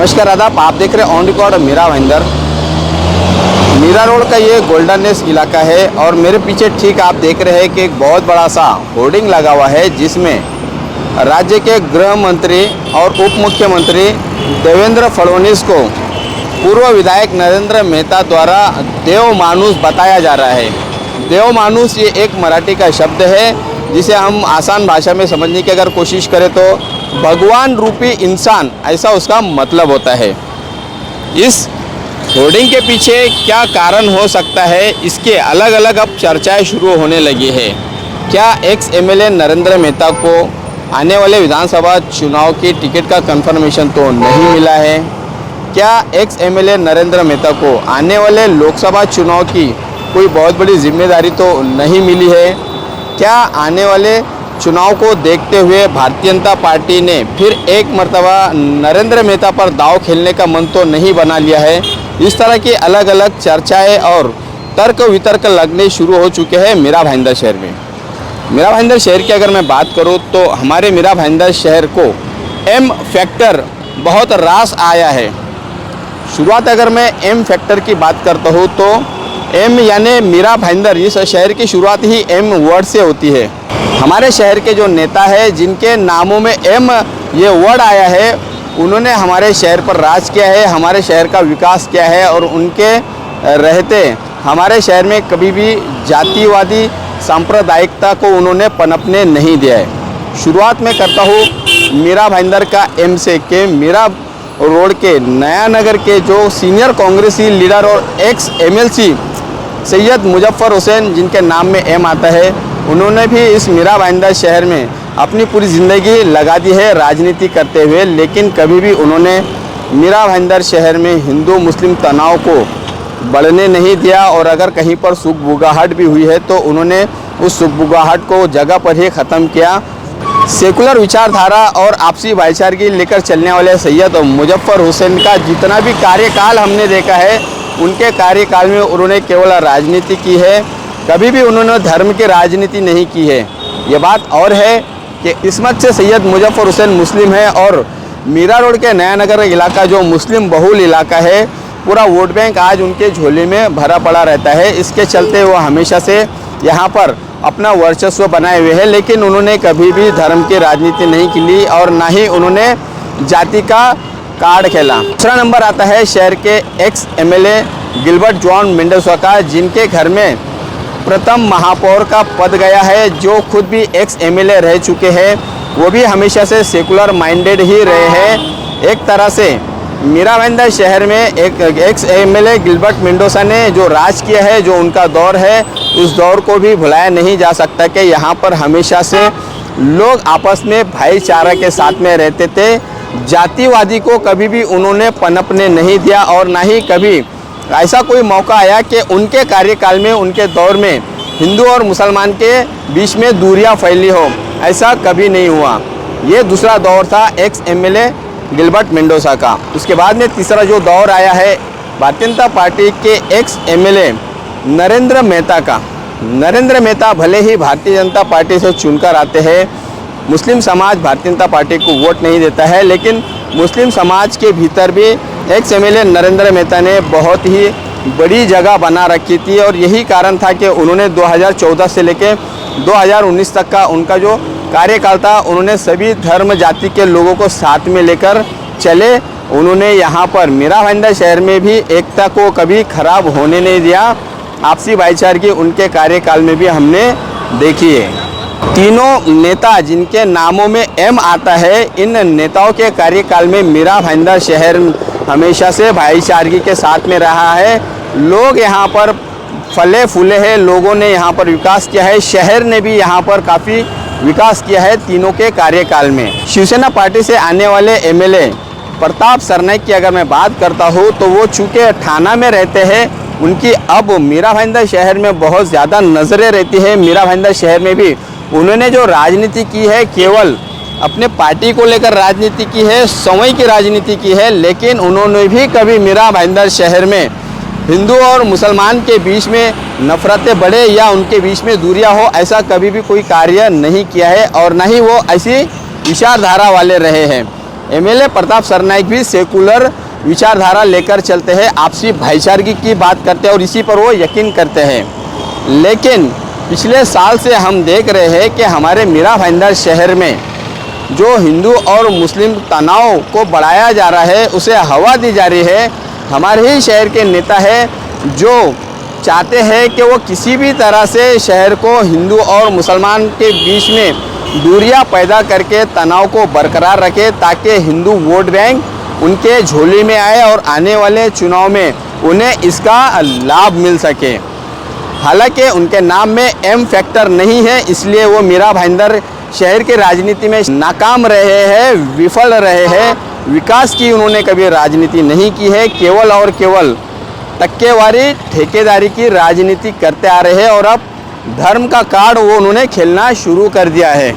नमस्कार आदाब, आप देख रहे हैं on record Mira Bhayander. Mira road का ये गोल्डननेस इलाका है और मेरे पीछे ठीक आप देख रहे हैं कि एक बहुत बड़ा सा होर्डिंग लगा हुआ है जिसमें राज्य के गृह मंत्री और उप मुख्यमंत्री देवेंद्र फडणवीस को पूर्व विधायक नरेंद्र मेहता द्वारा देव मानुस बताया जा रहा है। देव मानुस ये एक मराठी का शब्द है जिसे हम आसान भाषा में समझने की अगर कोशिश करें तो भगवान रूपी इंसान, ऐसा उसका मतलब होता है। इस होर्डिंग के पीछे क्या कारण हो सकता है, इसके अलग अलग अब चर्चाएं शुरू होने लगी है। क्या एक्स एमएलए नरेंद्र मेहता को आने वाले विधानसभा चुनाव की टिकट का कंफर्मेशन तो नहीं मिला है? क्या एक्स एमएलए नरेंद्र मेहता को आने वाले लोकसभा चुनाव की कोई बहुत बड़ी जिम्मेदारी तो नहीं मिली है? क्या आने वाले चुनाव को देखते हुए भारतीय जनता पार्टी ने फिर एक मर्तबा नरेंद्र मेहता पर दांव खेलने का मन तो नहीं बना लिया है? इस तरह की अलग अलग चर्चाएं और तर्क वितर्क लगने शुरू हो चुके हैं मीरा भाईंदर शहर में। मीरा भाईंदर शहर की अगर मैं बात करूं तो हमारे मीरा भाईंदर शहर को एम फैक्टर बहुत रास आया है। शुरुआत अगर मैं एम फैक्टर की बात करता हूँ तो एम यानी मीरा भाईंदर, इस शहर की शुरुआत ही एम वर्ड से होती है। हमारे शहर के जो नेता है जिनके नामों में एम ये वर्ड आया है, उन्होंने हमारे शहर पर राज किया है, हमारे शहर का विकास किया है और उनके रहते हमारे शहर में कभी भी जातिवादी सांप्रदायिकता को उन्होंने पनपने नहीं दिया है। शुरुआत में करता हूँ मीरा भाईंदर का एम से के मीरा रोड के नया नगर के जो सीनियर कांग्रेसी लीडर और एक्स एमएलसी सैयद मुजफ्फर हुसैन, जिनके नाम में एम आता है, उन्होंने भी इस मीरा भाईंदर शहर में अपनी पूरी ज़िंदगी लगा दी है राजनीति करते हुए, लेकिन कभी भी उन्होंने मीरा भाईंदर शहर में हिंदू मुस्लिम तनाव को बढ़ने नहीं दिया और अगर कहीं पर सुगबुगाहट भी हुई है तो उन्होंने उस सुगबुगाहट को जगह पर ही ख़त्म किया। सेकुलर विचारधारा और आपसी भाईचारगी लेकर चलने वाले सैयद मुजफ्फर हुसैन का जितना भी कार्यकाल हमने देखा है, उनके कार्यकाल में उन्होंने केवल राजनीति की है, कभी भी उन्होंने धर्म की राजनीति नहीं की है। ये बात और है कि किस्मत से सैयद मुजफ्फर हुसैन मुस्लिम है और मीरा रोड के नया नगर इलाका जो मुस्लिम बहुल इलाका है, पूरा वोट बैंक आज उनके झोले में भरा पड़ा रहता है। इसके चलते वो हमेशा से यहाँ पर अपना वर्चस्व बनाए हुए हैं, लेकिन उन्होंने कभी भी धर्म की राजनीति नहीं की और ना ही उन्होंने जाति का कार्ड खेला। दूसरा नंबर आता है शहर के ex MLA Gilbert John Mendoza का, जिनके घर में प्रथम महापौर का पद गया है, जो खुद भी एक्स एमएलए रह चुके हैं। वो भी हमेशा से सेकुलर माइंडेड ही रहे हैं। एक तरह से मीरा भाईंदर शहर में एक एक्स एमएलए गिलबर्ट मेंडोजा ने जो राज किया है, जो उनका दौर है, उस दौर को भी भुलाया नहीं जा सकता कि यहाँ पर हमेशा से लोग आपस में भाईचारा के साथ में रहते थे। जातिवादी को कभी भी उन्होंने पनपने नहीं दिया और ना ही कभी ऐसा कोई मौका आया कि उनके कार्यकाल में, उनके दौर में हिंदू और मुसलमान के बीच में दूरियां फैली हो, ऐसा कभी नहीं हुआ। ये दूसरा दौर था एक्स एमएलए गिलबर्ट मेंडोजा का। उसके बाद में तीसरा जो दौर आया है भारतीय जनता पार्टी के एक्स एमएलए नरेंद्र मेहता का। नरेंद्र मेहता भले ही भारतीय जनता पार्टी से चुनकर आते हैं, मुस्लिम समाज भारतीय जनता पार्टी को वोट नहीं देता है, लेकिन मुस्लिम समाज के भीतर भी एक्स एमएलए नरेंद्र मेहता ने बहुत ही बड़ी जगह बना रखी थी और यही कारण था कि उन्होंने 2014 से लेकर 2019 तक का उनका जो कार्यकाल था, उन्होंने सभी धर्म जाति के लोगों को साथ में लेकर चले। उन्होंने यहाँ पर मीरा भाईंदर शहर में भी एकता को कभी खराब होने नहीं दिया। आपसी भाईचारगी उनके कार्यकाल में भी हमने देखी है। तीनों नेता जिनके नामों में एम आता है, इन नेताओं के कार्यकाल में मीरा भाईंदर शहर हमेशा से भाईचारगी के साथ में रहा है। लोग यहाँ पर फले फूले हैं, लोगों ने यहाँ पर विकास किया है, शहर ने भी यहाँ पर काफ़ी विकास किया है तीनों के कार्यकाल में। शिवसेना पार्टी से आने वाले एमएलए प्रताप सरनाईक की अगर मैं बात करता हूँ तो वो चूँकि ठाणा में रहते हैं, उनकी अब मीरा भाईंदर शहर में बहुत ज़्यादा नज़रें रहती है। मीरा भाईंदर शहर में भी उन्होंने जो राजनीति की है, केवल अपने पार्टी को लेकर राजनीति की है, समय की राजनीति की है, लेकिन उन्होंने भी कभी मीरा भाईंदर शहर में हिंदू और मुसलमान के बीच में नफरतें बढ़े या उनके बीच में दूरियां हो, ऐसा कभी भी कोई कार्य नहीं किया है और ना ही वो ऐसी विचारधारा वाले रहे हैं। एमएलए प्रताप सरनाइक भी सेकुलर विचारधारा लेकर चलते हैं, आपसी भाईचारगी की बात करते हैं और इसी पर वो यकीन करते हैं। लेकिन पिछले साल से हम देख रहे हैं कि हमारे मीरा भाईंदर शहर में जो हिंदू और मुस्लिम तनाव को बढ़ाया जा रहा है, उसे हवा दी जा रही है। हमारे ही शहर के नेता है जो चाहते हैं कि वो किसी भी तरह से शहर को हिंदू और मुसलमान के बीच में दूरियां पैदा करके तनाव को बरकरार रखे, ताकि हिंदू वोट बैंक उनके झोली में आए और आने वाले चुनाव में उन्हें इसका लाभ मिल सके। हालांकि उनके नाम में एम फैक्टर नहीं है, इसलिए वो मीरा भाईंदर शहर के राजनीति में नाकाम रहे हैं, विफल रहे हैं। विकास की उन्होंने कभी राजनीति नहीं की है, केवल और केवल टक्केवारी ठेकेदारी की राजनीति करते आ रहे हैं और अब धर्म का कार्ड वो उन्होंने खेलना शुरू कर दिया है।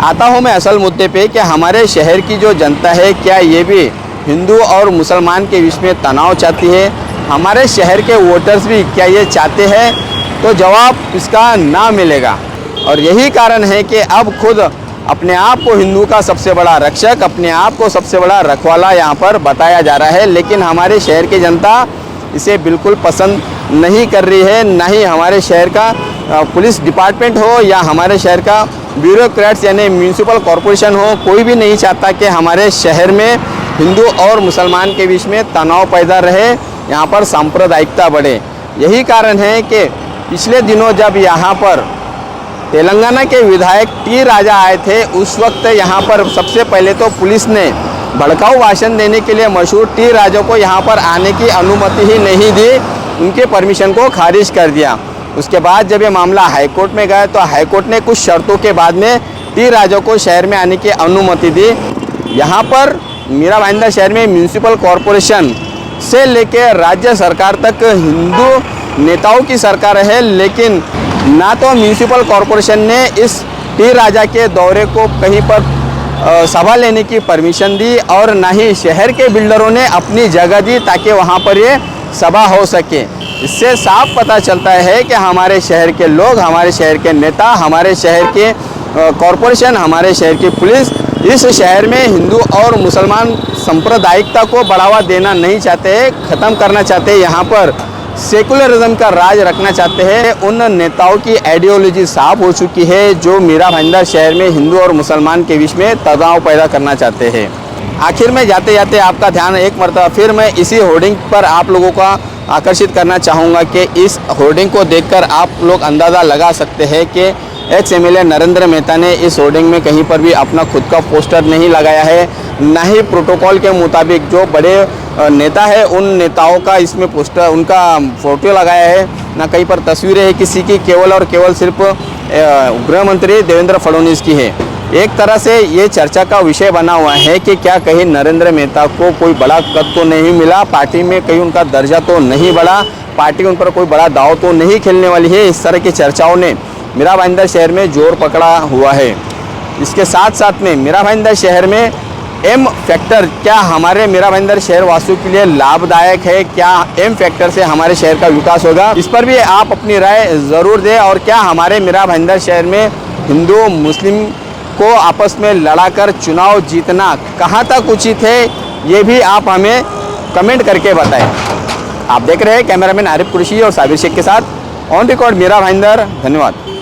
आता हूँ मैं असल मुद्दे पे कि हमारे शहर की जो जनता है, क्या ये भी हिंदू और मुसलमान के बीच में तनाव चाहती है? हमारे शहर के वोटर्स भी क्या ये चाहते हैं? तो जवाब इसका ना मिलेगा। और यही कारण है कि अब खुद अपने आप को हिंदू का सबसे बड़ा रक्षक, अपने आप को सबसे बड़ा रखवाला यहाँ पर बताया जा रहा है। लेकिन हमारे शहर की जनता इसे बिल्कुल पसंद नहीं कर रही है। ना ही हमारे शहर का पुलिस डिपार्टमेंट हो या हमारे शहर का ब्यूरोक्रेट्स यानी म्यूनिसिपल कॉरपोरेशन हो, कोई भी नहीं चाहता कि हमारे शहर में हिंदू और मुसलमान के बीच में तनाव पैदा रहे, यहाँ पर सांप्रदायिकता बढ़े। यही कारण है कि पिछले दिनों जब यहाँ पर तेलंगाना के विधायक टी राजा आए थे, उस वक्त यहाँ पर सबसे पहले तो पुलिस ने भड़काऊ भाषण देने के लिए मशहूर टी राजा को यहाँ पर आने की अनुमति ही नहीं दी, उनके परमिशन को खारिज कर दिया। उसके बाद जब ये मामला हाईकोर्ट में गया तो हाईकोर्ट ने कुछ शर्तों के बाद में टी राजा को शहर में आने की अनुमति दी। यहाँ पर मीरा भाईंदर शहर में म्यूनिसिपल कॉरपोरेशन से लेकर राज्य सरकार तक हिंदू नेताओं की सरकार है, लेकिन ना तो म्यूनिसिपल कॉरपोरेशन ने इस टी राजा के दौरे को कहीं पर सभा लेने की परमिशन दी और ना ही शहर के बिल्डरों ने अपनी जगह दी ताकि वहाँ पर ये सभा हो सके। इससे साफ पता चलता है कि हमारे शहर के लोग, हमारे शहर के नेता, हमारे शहर के कॉरपोरेशन, हमारे शहर की पुलिस इस शहर में हिंदू और मुसलमान सांप्रदायिकता को बढ़ावा देना नहीं चाहते, ख़त्म करना चाहते हैं, यहाँ पर सेकुलरिज्म का राज रखना चाहते हैं। उन नेताओं की आइडियोलॉजी साफ हो चुकी है जो मीरा भाईंदर शहर में हिंदू और मुसलमान के बीच में तनाव पैदा करना चाहते हैं। आखिर में जाते जाते आपका ध्यान एक मरतबा फिर मैं इसी होर्डिंग पर आप लोगों का आकर्षित करना चाहूँगा कि इस होर्डिंग को देखकर आप लोग अंदाज़ा लगा सकते हैं कि एक्स एमएलए नरेंद्र मेहता ने इस होर्डिंग में कहीं पर भी अपना खुद का पोस्टर नहीं लगाया है, ना ही प्रोटोकॉल के मुताबिक जो बड़े नेता है उन नेताओं का इसमें पोस्टर, उनका फ़ोटो लगाया है, ना कहीं पर तस्वीरें है किसी की, केवल और केवल सिर्फ गृह मंत्री देवेंद्र फडणवीस की है। एक तरह से ये चर्चा का विषय बना हुआ है कि क्या कहीं नरेंद्र मेहता को कोई बड़ा कद तो नहीं मिला, पार्टी में कहीं उनका दर्जा तो नहीं बढ़ा, पार्टी उन पर कोई बड़ा दाव तो नहीं खेलने वाली है। इस तरह की चर्चाओं ने मीरा भाईंदर शहर में जोर पकड़ा हुआ है। इसके साथ साथ में मीरा भाईंदर शहर में एम फैक्टर क्या हमारे मीरा भाईंदर शहर वासियों के लिए लाभदायक है? क्या एम फैक्टर से हमारे शहर का विकास होगा? इस पर भी आप अपनी राय ज़रूर दें। और क्या हमारे मीरा भाईंदर शहर में हिंदू मुस्लिम को आपस में लड़ाकर चुनाव जीतना कहाँ तक उचित है, ये भी आप हमें कमेंट करके बताएं। आप देख रहे हैं कैमरामैन आरिफ कुरैशी और साबिर शेख के साथ ऑन रिकॉर्ड मीरा भाईंदर। धन्यवाद।